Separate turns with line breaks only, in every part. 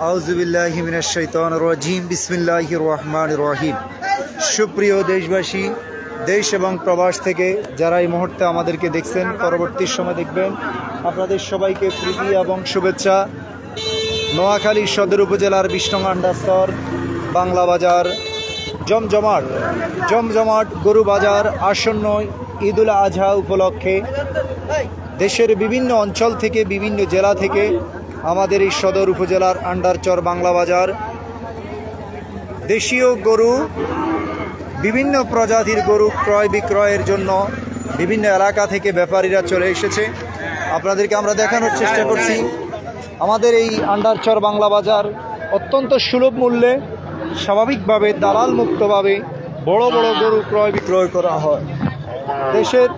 আউযুবিল্লাহি মিনাশ শাইতানির রাজিম বিসমিল্লাহির রহমানির রহিম। সুপ্রিয় দেশবাসী, দেশ এবং প্রবাস থেকে যারা এই মুহূর্তে আমাদেরকে দেখছেন, পরবর্তী সময় দেখবেন, আপনাদের সবাইকে প্রীতি এবং শুভেচ্ছা। নোয়াখালী সদর উপজেলার ২০ নং আন্ডারস্তর বাংলা বাজার জমজমাট গরু বাজার আসন্ন ঈদুল আজহা উপলক্ষে দেশের বিভিন্ন অঞ্চল থেকে, বিভিন্ন জেলা থেকে আমাদের এই সদর উপজেলার আন্ডারচর বাংলা বাজার দেশীয় গরু, বিভিন্ন প্রজাতির গরু ক্রয় বিক্রয়ের জন্য বিভিন্ন এলাকা থেকে ব্যাপারীরা চলে এসেছে। আপনাদেরকে আমরা দেখানোর চেষ্টা করছি আমাদের এই আন্ডারচর বাংলা বাজার অত্যন্ত সুলভ মূল্যে, স্বাভাবিকভাবে দালাল মুক্তভাবে বড় বড় গরু ক্রয় বিক্রয় করা হয়। দেশের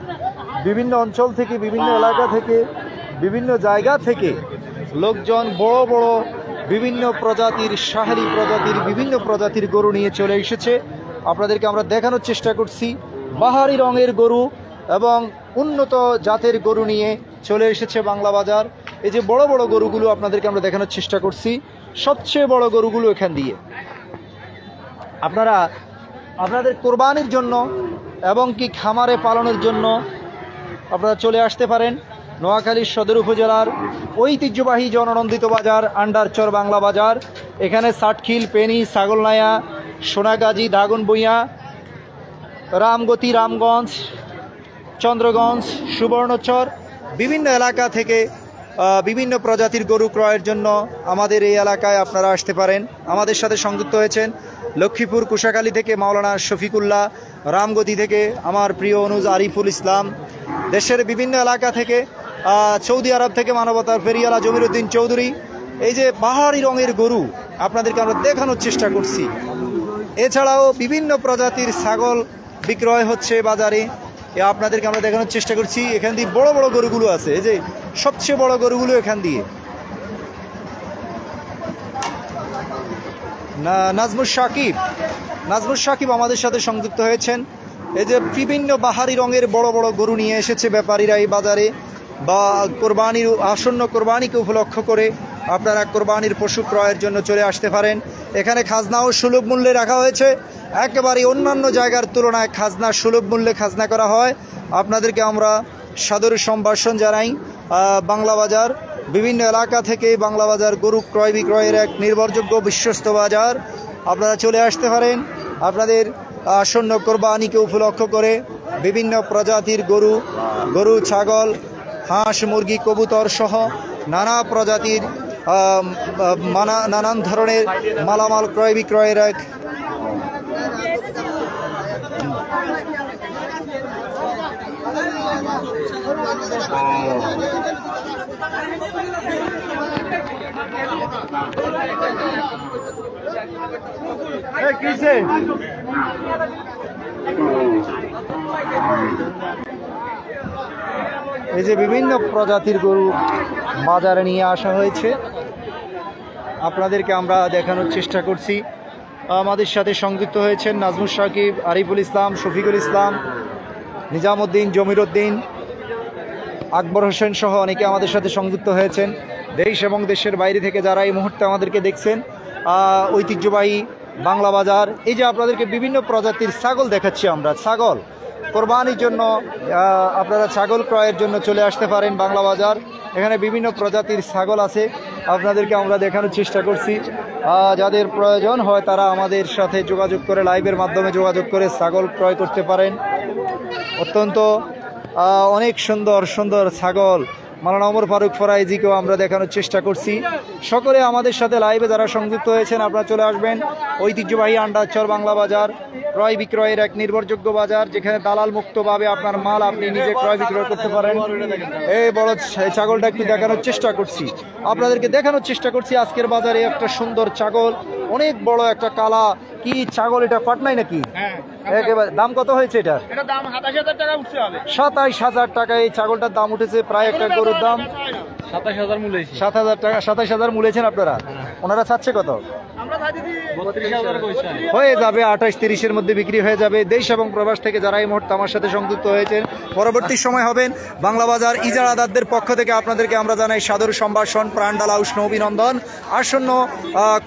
বিভিন্ন অঞ্চল থেকে, বিভিন্ন এলাকা থেকে, বিভিন্ন জায়গা থেকে লোকজন বড় বড় বিভিন্ন প্রজাতির, শাহী প্রজাতির, বিভিন্ন প্রজাতির গরু নিয়ে চলে এসেছে। আপনাদেরকে আমরা দেখানোর চেষ্টা করছি বাহারি রঙের গরু এবং উন্নত জাতের গরু নিয়ে চলে এসেছে বাংলা বাজার। এই যে বড় বড় গরুগুলো আপনাদেরকে আমরা দেখানোর চেষ্টা করছি, সবচেয়ে বড় গরুগুলো এখান দিয়ে আপনারা আপনাদের কোরবানির জন্য এবং কি খামারে পালনের জন্য আপনারা চলে আসতে পারেন। নোয়াখালীর সদর উপজেলার ঐতিহ্যবাহী জননন্দিত বাজার আন্ডারচর বাংলা বাজার। এখানে সাটখিল, পেনি, ছাগলনাইয়া, সোনাগাজী, দাগনভূঞা, রামগতি, রামগঞ্জ, চন্দ্রগঞ্জ, সুবর্ণচর বিভিন্ন এলাকা থেকে বিভিন্ন প্রজাতির গরু ক্রয়ের জন্য আমাদের এই এলাকায় আপনারা আসতে পারেন। আমাদের সাথে সংযুক্ত হয়েছেন লক্ষ্মীপুর কুশাখালী থেকে মাওলানা শফিকুল্লাহ, রামগতি থেকে আমার প্রিয় অনুজ আরিফুল ইসলাম, দেশের বিভিন্ন এলাকা থেকে, সৌদি আরব থেকে মানবতার ফেরিয়ালা জমিরুদ্দিন চৌধুরী। এই যে বাহারি রঙের গরু আপনাদেরকে আমরা দেখানোর চেষ্টা করছি। এছাড়াও বিভিন্ন প্রজাতির ছাগল বিক্রয় হচ্ছে বাজারে, আপনাদেরকে আমরা দেখানোর চেষ্টা করছি। এখান দিয়ে বড় বড় গরুগুলো আছে, এই যে সবচেয়ে বড় গরুগুলো এখান দিয়ে। নাজমুল সাকিব আমাদের সাথে সংযুক্ত হয়েছেন। এই যে বিভিন্ন বাহারি রঙের বড় বড় গরু নিয়ে এসেছে ব্যাপারীরা এই বাজারে, বা কোরবানির আসন্ন কোরবানিকে উপলক্ষ করে আপনারা কোরবানির পশু ক্রয়ের জন্য চলে আসতে পারেন। এখানে খাজনাও সুলভ মূল্যে রাখা হয়েছে, একেবারে অন্যান্য জায়গার তুলনায় খাজনা সুলভ মূল্যে খাজনা করা হয়। আপনাদেরকে আমরা সাদর সম্ভাষণ জানাই। বাংলা বাজার বিভিন্ন এলাকা থেকে বাংলা বাজার গরু ক্রয় বিক্রয়ের এক নির্ভরযোগ্য বিশ্বস্ত বাজার। আপনারা চলে আসতে পারেন আপনাদের আসন্ন কোরবানিকে উপলক্ষ করে বিভিন্ন প্রজাতির গরু, ছাগল, হাঁস, মুরগি, কবুতর সহ নানা প্রজাতির নানান ধরনের মালামাল ক্রয় বিক্রয়ের এক এই যে বিভিন্ন প্রজাতির গরু বাজারে নিয়ে আসা হয়েছে, আপনাদেরকে আমরা দেখানোর চেষ্টা করছি। আমাদের সাথে সংযুক্ত হয়েছেন নাজমুল সাকিব, আরিফুল ইসলাম, শফিকুল ইসলাম, নিজামুদ্দিন, জমিরুদ্দিন, আকবর হোসেন সহ অনেকে আমাদের সাথে সংযুক্ত হয়েছেন। দেশ এবং দেশের বাইরে থেকে যারা এই মুহূর্তে আমাদেরকে দেখছেন, ঐতিহ্যবাহী বাংলা বাজার। এই যে আপনাদেরকে বিভিন্ন প্রজাতির ছাগল দেখাচ্ছি আমরা, ছাগল কোরবানির জন্য আপনারা ছাগল ক্রয়ের জন্য চলে আসতে পারেন বাংলা বাজার। এখানে বিভিন্ন প্রজাতির ছাগল আছে, আপনাদেরকে আমরা দেখানোর চেষ্টা করছি। যাদের প্রয়োজন হয় তারা আমাদের সাথে যোগাযোগ করে, লাইভের মাধ্যমে যোগাযোগ করে ছাগল ক্রয় করতে পারেন। অত্যন্ত অনেক সুন্দর সুন্দর ছাগল মাওলানা ওমর ফারুক ফরাইজিকেও আমরা দেখানোর চেষ্টা করছি। সকলে আমাদের সাথে লাইভে যারা সংযুক্ত হয়েছেন আপনারা চলে আসবেন। ঐতিহ্যবাহী আন্ডারচর বাংলা বাজার ক্রয় বিক্রয়ের এক নির্ভরযোগ্য বাজার, যেখানে দালাল মুক্তভাবে আপনার মাল আপনি নিজে ক্রয় বিক্রয় করতে পারেন। এই বড় ছাগলটা একটু দেখানোর চেষ্টা করছি, আপনাদেরকে দেখানোর চেষ্টা করছি। আজকের বাজারে একটা সুন্দর ছাগল, অনেক বড় একটা কালা কি ছাগল, এটা পাটনাই নাকি? একেবারে দাম কত হয়েছে এটার? ২৭,০০০ টাকা এই ছাগলটার দাম উঠেছে। প্রায় একটা গরুর দাম
২৭,০০০ মূল্য,
৭,০০০ টাকা। ২৭,০০০ মূলেছেন আপনারা, ওনারা চাচ্ছে কত? হয়ে যাবে 28-30-এর মধ্যে বিক্রি হয়ে যাবে। দেশ এবং প্রবাস থেকে যারা এই মুহূর্তে আমার সাথে সংযুক্ত হয়েছেন, পরবর্তী সময় হবেন বাংলা বাজার ইজারাদারদের পক্ষ থেকে আপনাদেরকে আমরা জানাই সাদর সম্ভাষণ, প্রাণ ঢালা উষ্ণ অভিনন্দন। আসন্ন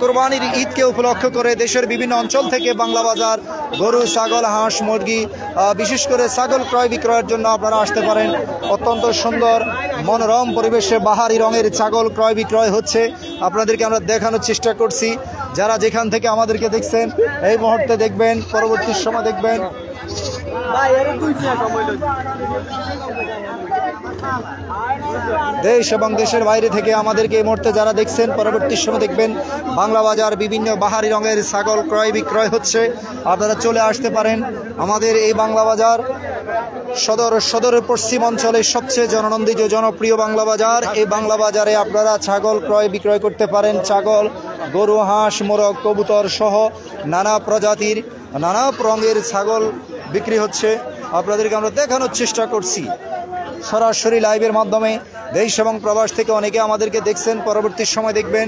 কোরবানির ঈদকে উপলক্ষ করে দেশের বিভিন্ন অঞ্চল থেকে বাংলা বাজার গরু, ছাগল, হাঁস, মুরগি, বিশেষ করে ছাগল ক্রয় বিক্রয়ের জন্য আপনারা আসতে পারেন। অত্যন্ত সুন্দর মনোরম পরিবেশে বাহারি রঙের ছাগল ক্রয় বিক্রয় হচ্ছে, আপনাদেরকে আমরা দেখানোর চেষ্টা করছি। যারা যেখান থেকে আমাদেরকে দেখছেন এই মুহূর্তে দেখবেন, পরবর্তী সময় দেখবেন। দেশ এবং দেশের বাইরে থেকে আমাদেরকে এই মুহূর্তে যারা দেখছেন, পরবর্তী সময় দেখবেন বাংলা বাজার বিভিন্ন বাহারি রঙের ছাগল ক্রয় বিক্রয় হচ্ছে। আপনারা চলে আসতে পারেন আমাদের এই বাংলা বাজার সদরের পশ্চিম অঞ্চলের সবচেয়ে জননন্দিত জনপ্রিয় বাংলা বাজার। এই বাংলা বাজারে আপনারা ছাগল ক্রয় বিক্রয় করতে পারেন। ছাগল, গরু, হাঁস, মোরগ, কবুতর সহ নানা প্রজাতির নানা রঙের ছাগল বিক্রি হচ্ছে। আপনাদেরকে আমরা দেখানোর চেষ্টা করছি সরাসরি লাইভের মাধ্যমে। দেশ এবং প্রবাস থেকে অনেকে আমাদেরকে দেখছেন, পরবর্তী সময় দেখবেন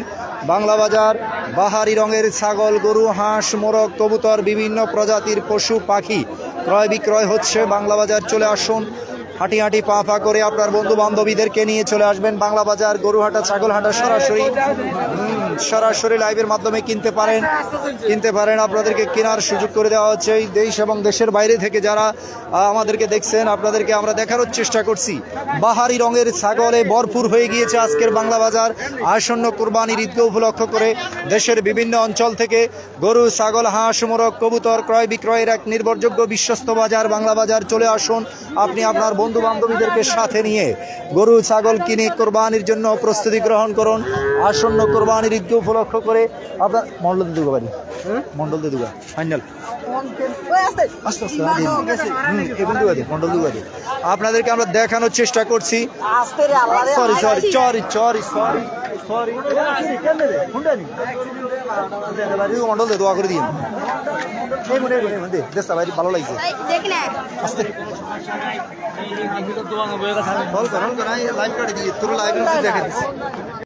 বাংলা বাজার বাহারি রঙের ছাগল, গরু, হাঁস, মোরগ, কবুতর, বিভিন্ন প্রজাতির পশু পাখি ক্রয় বিক্রয় হচ্ছে। বাংলা বাজার চলে আসুন, হাঁটি হাঁটি পা পা করে আপনার বন্ধু বান্ধবীদেরকে নিয়ে চলে আসবেন বাংলা বাজার গরুহাটা, ছাগলহাটা সরাসরি লাইভের মাধ্যমে কিনতে পারেন। আপনাদেরকে কেনার সুযোগ করে দেওয়া হচ্ছে। দেশ এবং দেশের বাইরে থেকে যারা আমাদেরকে দেখছেন, আপনাদেরকে আমরা দেখানোর চেষ্টা করছি বাহারি রঙের ছাগলে ভরপুর হয়ে গিয়েছে আজকের বাংলা বাজার। আসন্ন কুরবানির ঈদকে উপলক্ষ করে দেশের বিভিন্ন অঞ্চল থেকে গরু, ছাগল, হাঁস, মোরগ, কবুতর ক্রয় বিক্রয়ের এক নির্ভরযোগ্য বিশ্বস্ত বাজার বাংলা বাজার। চলে আসুন, আপনি আপনার বন্ধু বান্ধবীদেরকে সাথে নিয়ে গরু, ছাগল কিনে কোরবানির জন্য প্রস্তুতি গ্রহণ করুন। আসন্ন কোরবানির ঈদকে উপলক্ষ করে আপনার মন্ডল দুগা বাড়ি, মন্ডল দুগা ফাইনাল আপনাদেরকে আমরা দেখানোর চেষ্টা করছি। মন্ডল দোয়া করে দিন, ভালো লাগছে। লাইভ কাটে দিয়ে তোর লাইভ দেখা দিচ্ছে।